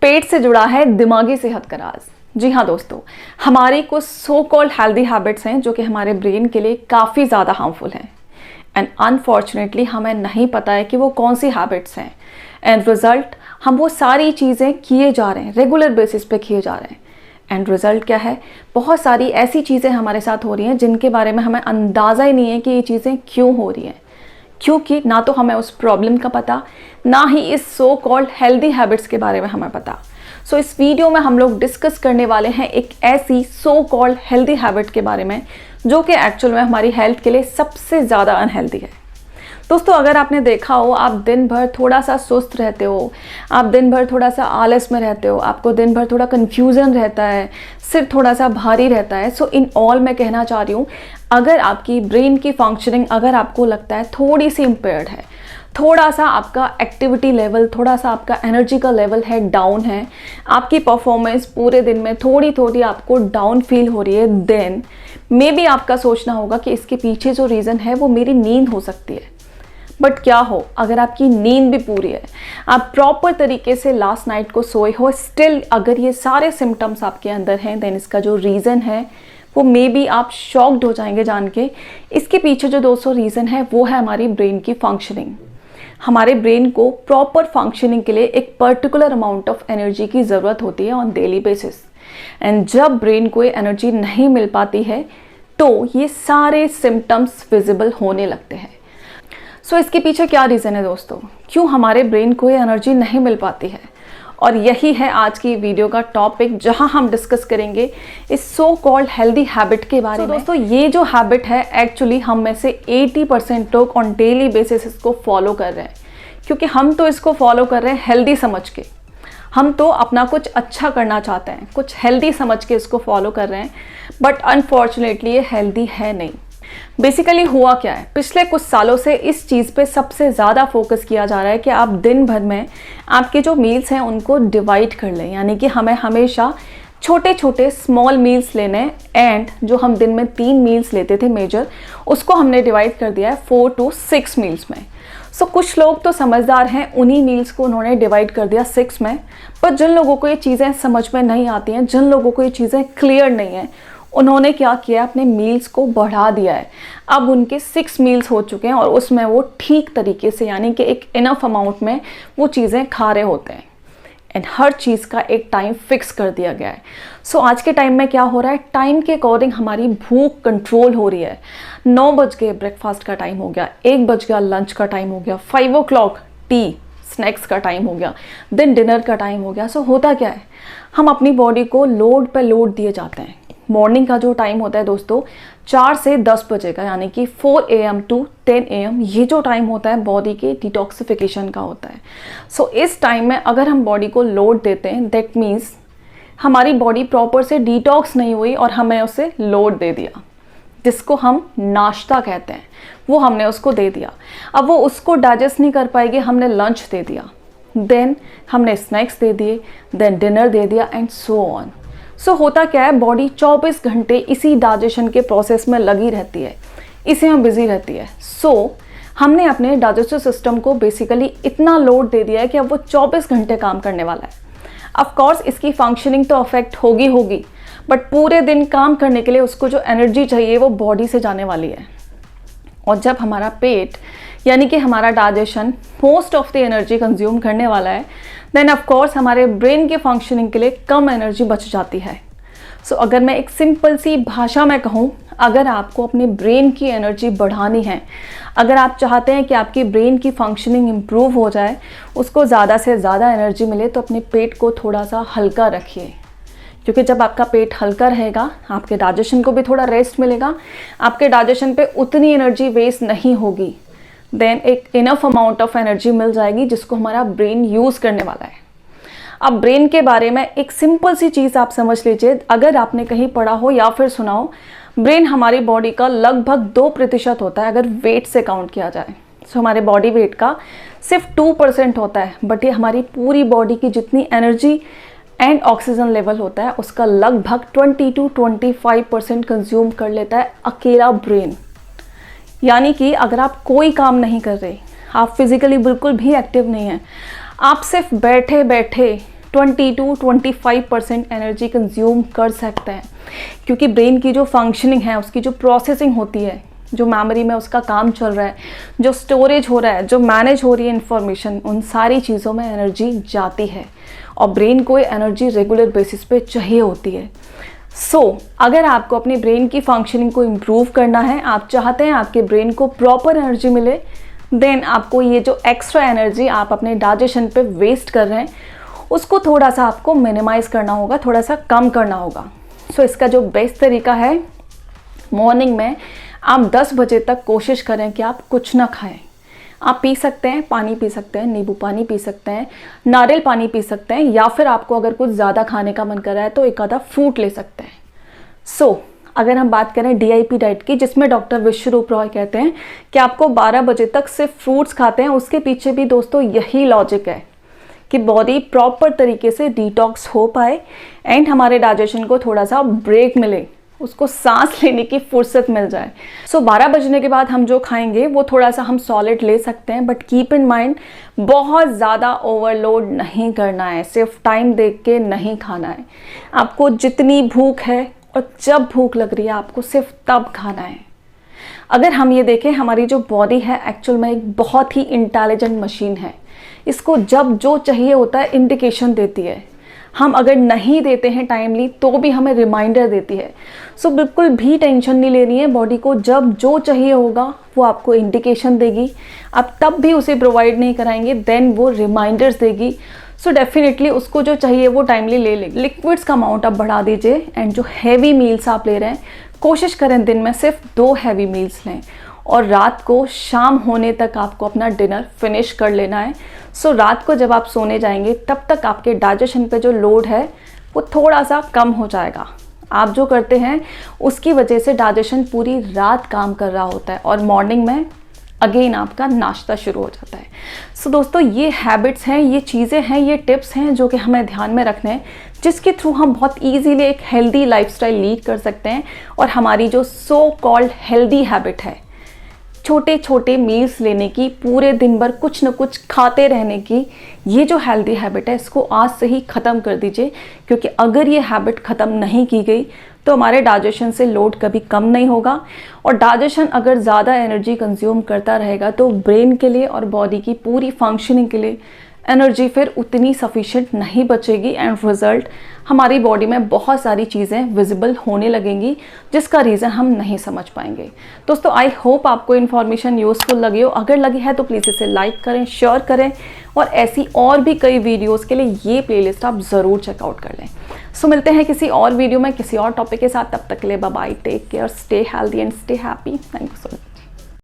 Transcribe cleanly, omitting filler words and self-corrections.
पेट से जुड़ा है दिमागी सेहत का राज। जी हाँ दोस्तों, हमारी कुछ सो कॉल्ड हेल्दी हैबिट्स हैं जो कि हमारे ब्रेन के लिए काफ़ी ज़्यादा हार्मफुल हैं एंड अनफॉर्चुनेटली हमें नहीं पता है कि वो कौन सी हैबिट्स हैं एंड रिज़ल्ट हम वो सारी चीज़ें किए जा रहे हैं, रेगुलर बेसिस पे किए जा रहे हैं एंड रिज़ल्ट क्या है, बहुत सारी ऐसी चीज़ें हमारे साथ हो रही हैं जिनके बारे में हमें अंदाज़ा ही नहीं है कि ये चीज़ें क्यों हो रही हैं, क्योंकि ना तो हमें उस प्रॉब्लम का पता, ना ही इस सो कॉल्ड हेल्दी हैबिट्स के बारे में हमें पता। सो इस वीडियो में हम लोग डिस्कस करने वाले हैं एक ऐसी सो कॉल्ड हेल्दी हैबिट के बारे में जो कि एक्चुअल में हमारी हेल्थ के लिए सबसे ज़्यादा अनहेल्दी है। दोस्तों, अगर आपने देखा हो, आप दिन भर थोड़ा सा सुस्त रहते हो, आप दिन भर थोड़ा सा आलस में रहते हो, आपको दिन भर थोड़ा कन्फ्यूज़न रहता है, सिर थोड़ा सा भारी रहता है। सो इन ऑल मैं कहना चाह रही हूँ, अगर आपकी ब्रेन की फंक्शनिंग अगर आपको लगता है थोड़ी सी इम्पेयर्ड है, थोड़ा सा आपका एक्टिविटी लेवल, थोड़ा सा आपका एनर्जी का लेवल है डाउन है, आपकी परफॉर्मेंस पूरे दिन में थोड़ी थोड़ी आपको डाउन फील हो रही है, देन मे बी आपका सोचना होगा कि इसके पीछे जो रीज़न है वो मेरी नींद हो सकती है। बट क्या हो अगर आपकी नींद भी पूरी है, आप प्रॉपर तरीके से लास्ट नाइट को सोए हो, स्टिल अगर ये सारे सिम्टम्स आपके अंदर हैं, देन इसका जो रीज़न है वो मे बी आप शॉक्ड हो जाएंगे जान के। इसके पीछे जो दोस्तों रीज़न है वो है हमारी ब्रेन की फंक्शनिंग। हमारे ब्रेन को प्रॉपर फंक्शनिंग के लिए एक पर्टिकुलर अमाउंट ऑफ एनर्जी की ज़रूरत होती है ऑन डेली बेसिस एंड जब ब्रेन को ये एनर्जी नहीं मिल पाती है तो ये सारे सिम्टम्स विजिबल होने लगते हैं। सो इसके पीछे क्या रीज़न है दोस्तों, क्यों हमारे ब्रेन को ये एनर्जी नहीं मिल पाती है, और यही है आज की वीडियो का टॉपिक जहां हम डिस्कस करेंगे इस सो कॉल्ड हेल्दी हैबिट के बारे में। दोस्तों, ये जो हैबिट है एक्चुअली हम में से 80% लोग ऑन डेली बेसिस इसको फॉलो कर रहे हैं, क्योंकि हम तो इसको फॉलो कर रहे हैं हेल्दी समझ के। हम तो अपना कुछ अच्छा करना चाहते हैं, कुछ हेल्दी समझ के इसको फॉलो कर रहे हैं, बट अनफॉर्चुनेटली ये हेल्दी है नहीं। बेसिकली हुआ क्या है, पिछले कुछ सालों से इस चीज़ पे सबसे ज़्यादा फोकस किया जा रहा है कि आप दिन भर में आपके जो मील्स हैं उनको डिवाइड कर लें, यानी कि हमें हमेशा छोटे छोटे स्मॉल मील्स लेने एंड जो हम दिन में 3 मील्स लेते थे मेजर, उसको हमने डिवाइड कर दिया है 4 to 6 मील्स में। सो कुछ लोग तो समझदार हैं, उन्हीं मील्स को उन्होंने डिवाइड कर दिया 6 में, पर जिन लोगों को ये चीज़ें समझ में नहीं आती हैं, जिन लोगों को ये चीज़ें क्लियर नहीं हैं, उन्होंने क्या किया, अपने मील्स को बढ़ा दिया है। अब उनके 6 मील्स हो चुके हैं और उसमें वो ठीक तरीके से, यानी कि एक इनफ अमाउंट में वो चीज़ें खा रहे होते हैं एंड हर चीज़ का एक टाइम फिक्स कर दिया गया है। सो आज के टाइम में क्या हो रहा है, टाइम के अकॉर्डिंग हमारी भूख कंट्रोल हो रही है। 9 बज गए ब्रेकफास्ट का टाइम हो गया, 1 बज गया लंच का टाइम हो गया, 5 o'clock टी स्नैक्स का टाइम हो गया, देन डिनर का टाइम हो गया। सो होता क्या है, हम अपनी बॉडी को लोड पे लोड दिए जाते हैं। मॉर्निंग का जो टाइम होता है दोस्तों 4 से 10 बजे का, यानी कि 4 AM to 10 AM, ये जो टाइम होता है बॉडी के डिटॉक्सिफिकेशन का होता है। सो इस टाइम में अगर हम बॉडी को लोड देते हैं, दैट मीन्स हमारी बॉडी प्रॉपर से डिटॉक्स नहीं हुई और हमें उसे लोड दे दिया, जिसको हम नाश्ता कहते हैं, वो हमने उसको दे दिया। अब वो उसको डाइजेस्ट नहीं कर पाएगी, हमने लंच दे दिया, देन हमने स्नैक्स दे दिए, देन डिनर दे दिया एंड सो ऑन। सो होता क्या है, बॉडी 24 घंटे इसी डाइजेशन के प्रोसेस में लगी रहती है, इसी में बिजी रहती है। सो हमने अपने डाइजेस्टिव सिस्टम को बेसिकली इतना लोड दे दिया है कि अब वो 24 घंटे काम करने वाला है। ऑफ कोर्स इसकी फंक्शनिंग तो अफेक्ट होगी, बट पूरे दिन काम करने के लिए उसको जो एनर्जी चाहिए वो बॉडी से जाने वाली है। और जब हमारा पेट, यानी कि हमारा digestion most of the energy consume करने वाला है, देन ऑफ कोर्स हमारे ब्रेन के फंक्शनिंग के लिए कम एनर्जी बच जाती है। सो अगर मैं एक सिंपल सी भाषा में कहूँ, अगर आपको अपने ब्रेन की एनर्जी बढ़ानी है, अगर आप चाहते हैं कि आपकी ब्रेन की फंक्शनिंग इम्प्रूव हो जाए, उसको ज़्यादा से ज़्यादा एनर्जी मिले, तो अपने पेट को थोड़ा सा हल्का रखिए, क्योंकि जब आपका पेट हल्का रहेगा आपके डाइजेशन को भी थोड़ा रेस्ट मिलेगा, आपके डाइजेशन पे उतनी एनर्जी वेस्ट नहीं होगी, देन एक इनफ अमाउंट ऑफ एनर्जी मिल जाएगी जिसको हमारा ब्रेन यूज़ करने वाला है। अब ब्रेन के बारे में एक सिंपल सी चीज़ आप समझ लीजिए, अगर आपने कहीं पढ़ा हो या फिर सुना हो, ब्रेन हमारी बॉडी का लगभग 2% होता है अगर वेट से काउंट किया जाए। सो हमारे बॉडी वेट का सिर्फ 2% होता है, बट ये हमारी पूरी बॉडी की जितनी एनर्जी एंड ऑक्सीजन लेवल होता है उसका लगभग 20 to 25% कंज्यूम कर लेता है अकेला ब्रेन। यानी कि अगर आप कोई काम नहीं कर रहे, आप फिजिकली बिल्कुल भी एक्टिव नहीं हैं, आप सिर्फ बैठे बैठे 20-25% एनर्जी कंज्यूम कर सकते हैं, क्योंकि ब्रेन की जो फंक्शनिंग है, उसकी जो प्रोसेसिंग होती है, जो मेमोरी में उसका काम चल रहा है, जो स्टोरेज हो रहा है, जो मैनेज हो रही है इंफॉर्मेशन, उन सारी चीज़ों में एनर्जी जाती है और ब्रेन को एनर्जी रेगुलर बेसिस पे चाहिए होती है। अगर आपको अपने ब्रेन की फंक्शनिंग को इम्प्रूव करना है, आप चाहते हैं आपके ब्रेन को प्रॉपर एनर्जी मिले, देन आपको ये जो एक्स्ट्रा एनर्जी आप अपने डाइजेशन पे वेस्ट कर रहे हैं, उसको थोड़ा सा आपको मिनिमाइज़ करना होगा, थोड़ा सा कम करना होगा। इसका जो बेस्ट तरीका है, मॉर्निंग में आप 10 बजे तक कोशिश करें कि आप कुछ ना खाएं। आप पी सकते हैं, पानी पी सकते हैं, नींबू पानी पी सकते हैं, नारियल पानी पी सकते हैं, या फिर आपको अगर कुछ ज़्यादा खाने का मन कर रहा है तो एक आधा फ्रूट ले सकते हैं। अगर हम बात करें DIP डाइट की, जिसमें डॉक्टर विश्वरूप रॉय कहते हैं कि आपको 12 बजे तक सिर्फ फ्रूट्स खाते हैं, उसके पीछे भी दोस्तों यही लॉजिक है कि बॉडी प्रॉपर तरीके से डिटॉक्स हो पाए एंड हमारे डाइजेशन को थोड़ा सा ब्रेक मिले, उसको सांस लेने की फुर्सत मिल जाए। 12 बजने के बाद हम जो खाएंगे वो थोड़ा सा हम सॉलिड ले सकते हैं, बट कीप इन माइंड बहुत ज़्यादा ओवरलोड नहीं करना है, सिर्फ टाइम देख के नहीं खाना है। आपको जितनी भूख है और जब भूख लग रही है आपको सिर्फ तब खाना है। अगर हम ये देखें, हमारी जो बॉडी है एक्चुअल में एक बहुत ही इंटेलिजेंट मशीन है। इसको जब जो चाहिए होता है इंडिकेशन देती है। हम अगर नहीं देते हैं टाइमली तो भी हमें रिमाइंडर देती है। बिल्कुल भी टेंशन नहीं लेनी है, बॉडी को जब जो चाहिए होगा वो आपको इंडिकेशन देगी। आप तब भी उसे प्रोवाइड नहीं कराएंगे, देन वो रिमाइंडर्स देगी। डेफिनेटली उसको जो चाहिए वो टाइमली ले लेगी। लिक्विड्स का अमाउंट आप बढ़ा दीजिए एंड जो हैवी मील्स आप ले रहे हैं, कोशिश करें दिन में सिर्फ 2 हैवी मील्स लें और रात को शाम होने तक आपको अपना डिनर फिनिश कर लेना है। रात को जब आप सोने जाएंगे तब तक आपके डाइजेशन पे जो लोड है वो थोड़ा सा कम हो जाएगा। आप जो करते हैं उसकी वजह से डाइजेशन पूरी रात काम कर रहा होता है और मॉर्निंग में अगेन आपका नाश्ता शुरू हो जाता है। दोस्तों, ये हैबिट्स हैं, ये चीज़ें हैं, ये टिप्स हैं जो कि हमें ध्यान में रखने हैं, जिसके थ्रू हम बहुत इजीली एक हेल्दी लाइफस्टाइल लीड कर सकते हैं और हमारी जो सो कॉल्ड हेल्दी हैबिट है, छोटे छोटे मील्स लेने की, पूरे दिन भर कुछ न कुछ खाते रहने की, ये जो हेल्दी हैबिट है इसको आज से ही ख़त्म कर दीजिए। क्योंकि अगर ये हैबिट ख़त्म नहीं की गई तो हमारे डाइजेशन से लोड कभी कम नहीं होगा और डाइजेशन अगर ज़्यादा एनर्जी कंज्यूम करता रहेगा तो ब्रेन के लिए और बॉडी की पूरी फंक्शनिंग के लिए एनर्जी फिर उतनी सफिशिएंट नहीं बचेगी एंड रिजल्ट हमारी बॉडी में बहुत सारी चीज़ें विजिबल होने लगेंगी, जिसका रीज़न हम नहीं समझ पाएंगे। दोस्तों, आई होप आपको इन्फॉर्मेशन यूज़फुल लगी हो। अगर लगी है तो प्लीज़ इसे लाइक करें, शेयर करें और ऐसी और भी कई वीडियोज़ के लिए ये प्लेलिस्ट आप ज़रूर चेकआउट कर लें। मिलते हैं किसी और वीडियो में किसी और टॉपिक के साथ। तब तक के लिए bye bye, take care, stay healthy and stay happy. Thank you so much.